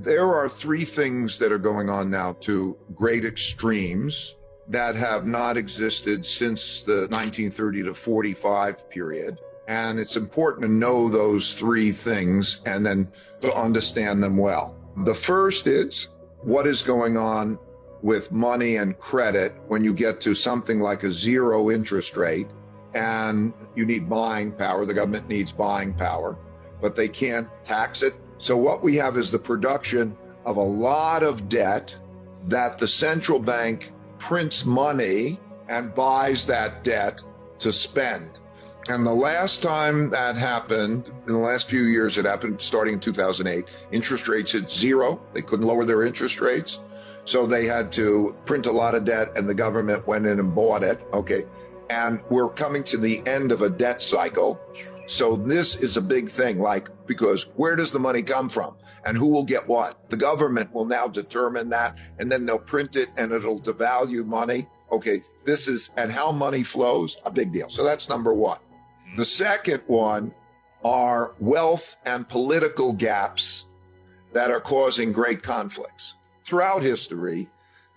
There are three things that are going on now to great extremes that have not existed since the 1930 to 45 period. And it's important to know those three things and then to understand them well. The first is what is going on with money and credit when you get to something like a zero interest rate and you need buying power. The government needs buying power, but they can't tax it. So what we have is the production of a lot of debt that the central bank prints money and buys that debt to spend. And the last time that happened, in the last few years, it happened starting in 2008, interest rates hit zero. They couldn't lower their interest rates. So they had to print a lot of debt and the government went in and bought it. Okay. And we're coming to the end of a debt cycle. So this is a big thing, because where does the money come from and who will get what? The government will now determine that, and then they'll print it and it'll devalue money. Okay, and how money flows, a big deal. So that's number one. The second one are wealth and political gaps that are causing great conflicts. Throughout history,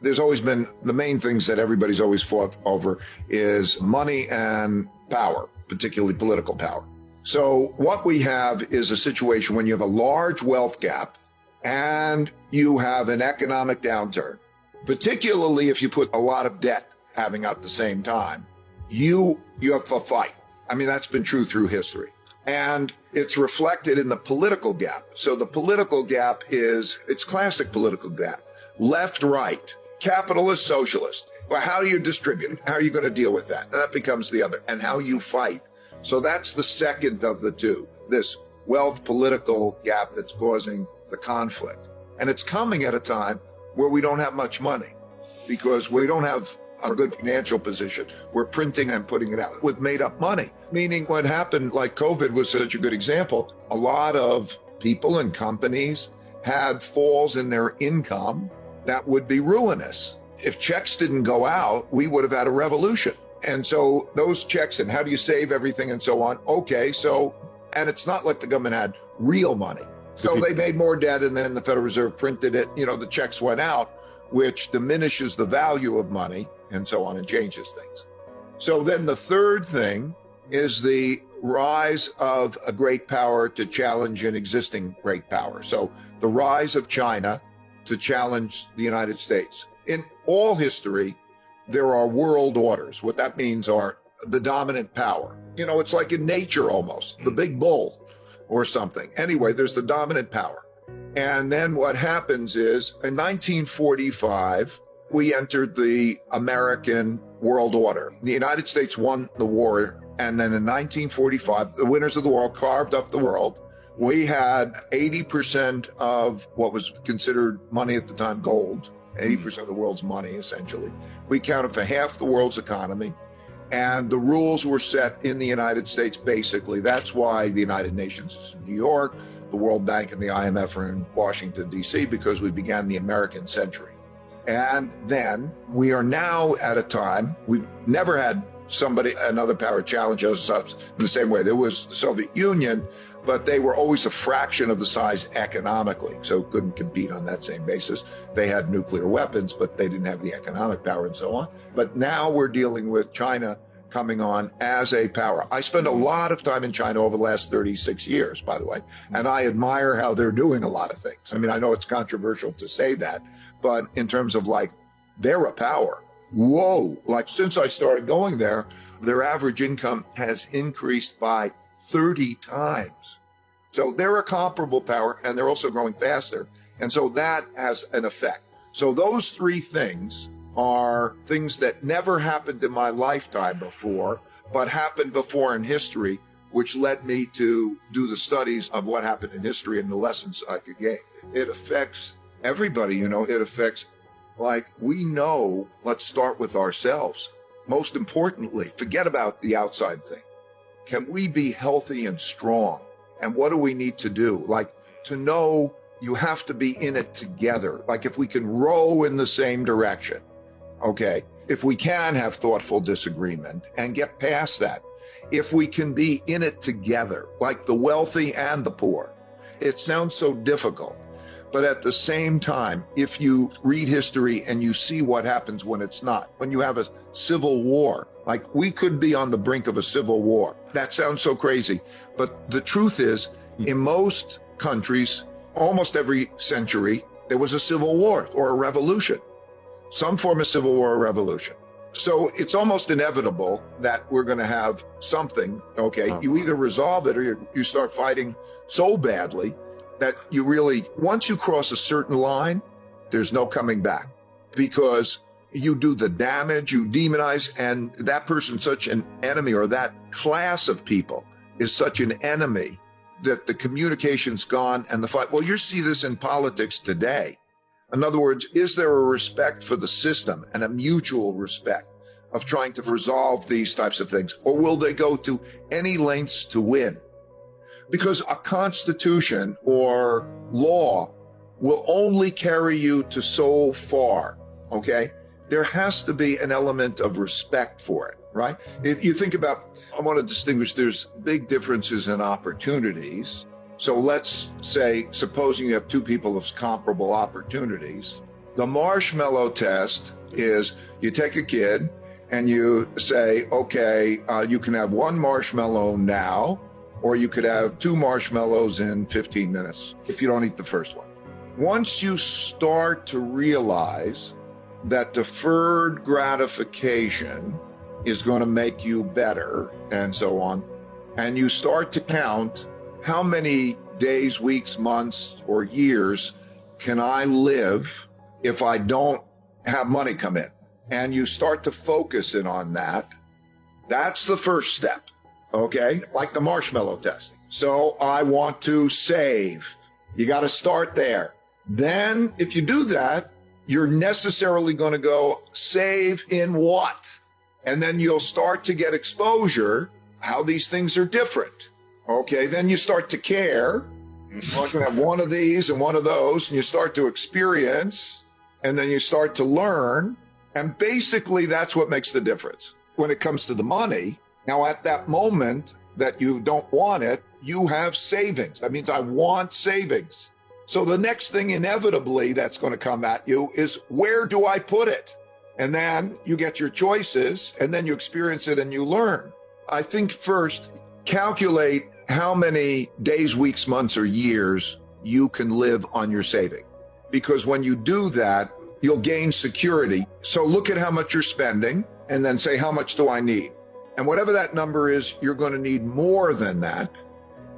there's always been the main things that everybody's always fought over is money and power, particularly political power. So what we have is a situation when you have a large wealth gap and you have an economic downturn, particularly if you put a lot of debt having at the same time, you have a fight. I mean, that's been true through history. And it's reflected in the political gap. So the political gap it's classic political gap, left, right, capitalist, socialist. Well, how do you distribute it? How are you going to deal with that? That becomes the other, and how you fight. So that's the second of the two, this wealth political gap that's causing the conflict. And it's coming at a time where we don't have much money because we don't have a good financial position. We're printing and putting it out with made up money, meaning what happened, like COVID was such a good example. A lot of people and companies had falls in their income that would be ruinous. If checks didn't go out, we would have had a revolution. And so those checks and how do you save everything and so on. Okay, and it's not like the government had real money. So they made more debt and then the Federal Reserve printed it. The checks went out, which diminishes the value of money and so on and changes things. So then the third thing is the rise of a great power to challenge an existing great power. So the rise of China to challenge the United States. In all history, there are world orders. What that means are the dominant power. It's like in nature almost, the big bull or something. Anyway, there's the dominant power. And then what happens is in 1945, we entered the American world order. The United States won the war. And then in 1945, the winners of the war carved up the world. We had 80% of what was considered money at the time, gold. 80% of the world's money, essentially. We counted for half the world's economy, and the rules were set in the United States, basically. That's why the United Nations is in New York, the World Bank and the IMF are in Washington, D.C., because we began the American century. And then we are now at a time, we've never had another power challenge us in the same way. There was the Soviet Union, but they were always a fraction of the size economically, so couldn't compete on that same basis. They had nuclear weapons, but they didn't have the economic power and so on. But now we're dealing with China coming on as a power. I spent a lot of time in China over the last 36 years, by the way, and I admire how they're doing a lot of things. I mean, I know it's controversial to say that, but in terms of they're a power. Whoa, since I started going there, their average income has increased by 30 times. So they're a comparable power and they're also growing faster. And so that has an effect. So those three things are things that never happened in my lifetime before, but happened before in history, which led me to do the studies of what happened in history and the lessons I could gain. It affects everybody, it affects, we know, let's start with ourselves. Most importantly, forget about the outside thing. Can we be healthy and strong? And what do we need to do? To know you have to be in it together. If we can row in the same direction, okay? If we can have thoughtful disagreement and get past that, if we can be in it together, like the wealthy and the poor. It sounds so difficult, But at the same time, if you read history and you see what happens when it's not, when you have a civil war, like we could be on the brink of a civil war. That sounds so crazy. But the truth is, in most countries, almost every century, there was a civil war or a revolution, some form of civil war or revolution. So it's almost inevitable that we're going to have something, okay? You either resolve it or you start fighting so badly that you really, once you cross a certain line, there's no coming back, because you do the damage, you demonize, and that person's such an enemy, or that class of people is such an enemy that the communication's gone and the fight. Well, you see this in politics today. In other words, is there a respect for the system and a mutual respect of trying to resolve these types of things? Or will they go to any lengths to win? Because a constitution or law will only carry you to so far, okay? There has to be an element of respect for it, right? If you think about, I want to distinguish, there's big differences in opportunities. So let's say, supposing you have two people of comparable opportunities, the marshmallow test is you take a kid and you say, okay, you can have one marshmallow now, or you could have two marshmallows in 15 minutes if you don't eat the first one. Once you start to realize that deferred gratification is going to make you better and so on, and you start to count how many days, weeks, months, or years can I live if I don't have money come in, and you start to focus in on that, that's the first step. Okay, like the marshmallow test. So I want to save. You got to start there. Then if you do that, you're necessarily going to go save in what? And then you'll start to get exposure, how these things are different. Okay, then you start to care. You're going to have one of these and one of those, and you start to experience, and then you start to learn. And basically that's what makes the difference. When it comes to the money, now, at that moment that you don't want it, you have savings. That means I want savings. So the next thing inevitably that's going to come at you is, where do I put it? And then you get your choices, and then you experience it and you learn. I think first, calculate how many days, weeks, months, or years you can live on your saving. Because when you do that, you'll gain security. So look at how much you're spending and then say, how much do I need? And whatever that number is, you're going to need more than that,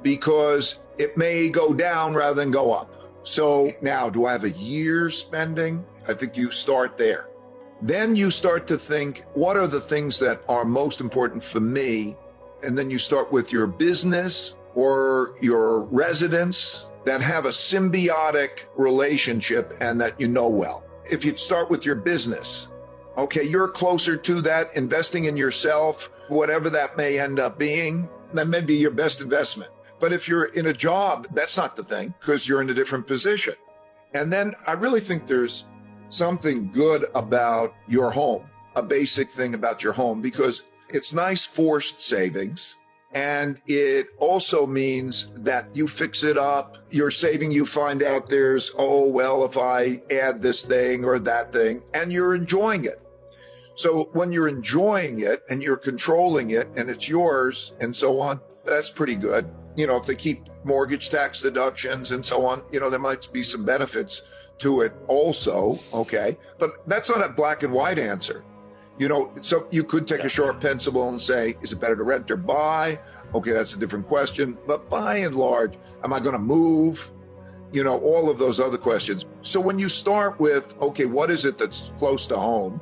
because it may go down rather than go up. So now, do I have a year's spending? I think you start there. Then you start to think, what are the things that are most important for me? And then you start with your business or your residence that have a symbiotic relationship and that you know well. If you start with your business, okay, you're closer to that, investing in yourself, whatever that may end up being, that may be your best investment. But if you're in a job, that's not the thing, because you're in a different position. And then I really think there's something good about your home, a basic thing about your home, because it's nice forced savings. And it also means that you fix it up. You're saving, you find out there's, oh, well, if I add this thing or that thing, and you're enjoying it. So when you're enjoying it and you're controlling it and it's yours and so on, that's pretty good. You know, if they keep mortgage tax deductions and so on, you know, there might be some benefits to it also. Okay. But that's not a black and white answer. You know, so you could take a sharp pencil and say, is it better to rent or buy? Okay, that's a different question. But by and large, am I going to move? You know, all of those other questions. So when you start with, okay, what is it that's close to home?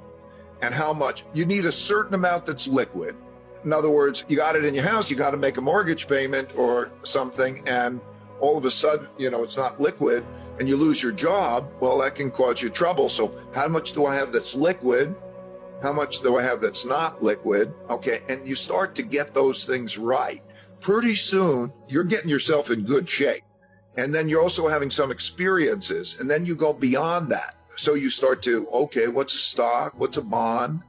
And how much? You need a certain amount that's liquid. In other words, you got it in your house, you got to make a mortgage payment or something, and all of a sudden, you know, it's not liquid and you lose your job. Well, that can cause you trouble. So how much do I have that's liquid? How much do I have that's not liquid? Okay, and you start to get those things right. Pretty soon, you're getting yourself in good shape. And then you're also having some experiences, and then you go beyond that. So you start to, okay, what's a stock? What's a bond?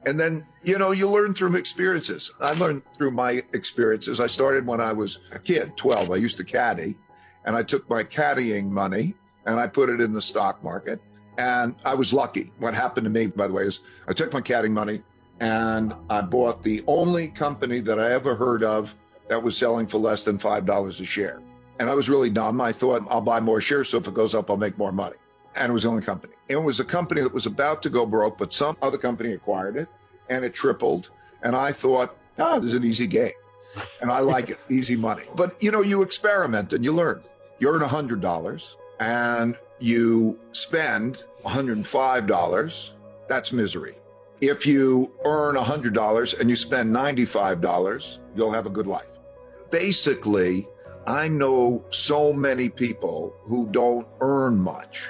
And then, you know, you learn through experiences. I learned through my experiences. I started when I was a kid, 12. I used to caddy, and I took my caddying money and I put it in the stock market. And I was lucky. What happened to me, by the way, is I took my caddying money and I bought the only company that I ever heard of that was selling for less than $5 a share. And I was really dumb. I thought I'll buy more shares, so if it goes up, I'll make more money. And it was the only company. It was a company that was about to go broke, but some other company acquired it and it tripled. And I thought, this is an easy game. And I like it, easy money. But you experiment and you learn. You earn $100 and you spend $105, that's misery. If you earn $100 and you spend $95, you'll have a good life. Basically, I know so many people who don't earn much,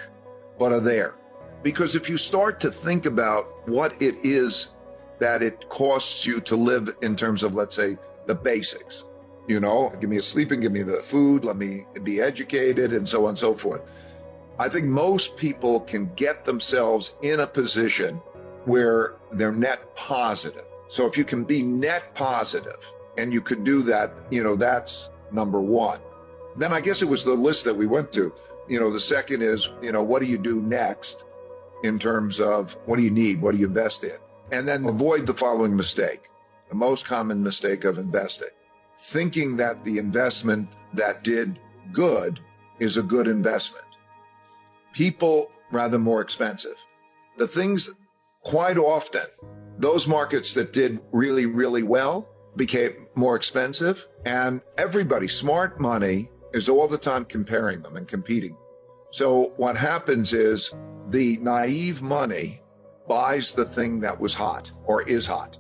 but are there. Because if you start to think about what it is that it costs you to live in terms of, let's say, the basics, give me a sleeping, give me the food, let me be educated, and so on and so forth. I think most people can get themselves in a position where they're net positive. So if you can be net positive and you could do that, that's number one. Then I guess it was the list that we went through. The second is, what do you do next in terms of what do you need? What do you invest in? And then avoid the following mistake, the most common mistake of investing, thinking that the investment that did good is a good investment. People rather more expensive. The things quite often, those markets that did really, really well became more expensive, and everybody, smart money is all the time comparing them and competing. So what happens is the naive money buys the thing that was hot or is hot.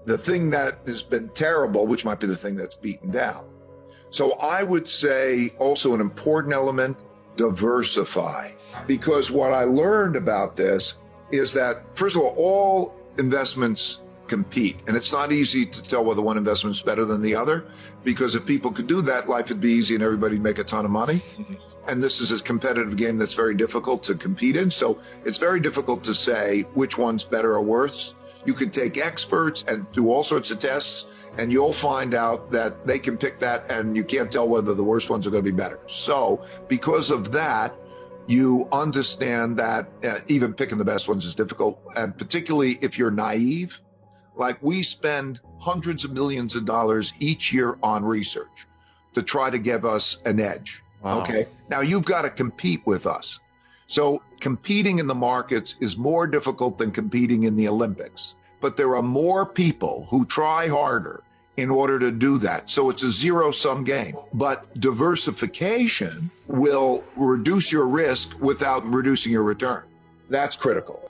The thing that has been terrible, which might be the thing that's beaten down. So I would say also an important element, diversify. Because what I learned about this is that, first of all investments compete. And it's not easy to tell whether one investment is better than the other, because if people could do that, life would be easy and everybody'd make a ton of money. And this is a competitive game that's very difficult to compete in. So it's very difficult to say which one's better or worse. You could take experts and do all sorts of tests, and you'll find out that they can pick that, and you can't tell whether the worst ones are going to be better. So because of that, you understand that even picking the best ones is difficult, and particularly if you're naive. Like, we spend hundreds of millions of dollars each year on research to try to give us an edge. Wow. Okay. Now you've got to compete with us. So competing in the markets is more difficult than competing in the Olympics, but there are more people who try harder in order to do that. So it's a zero-sum game. But diversification will reduce your risk without reducing your return. That's critical.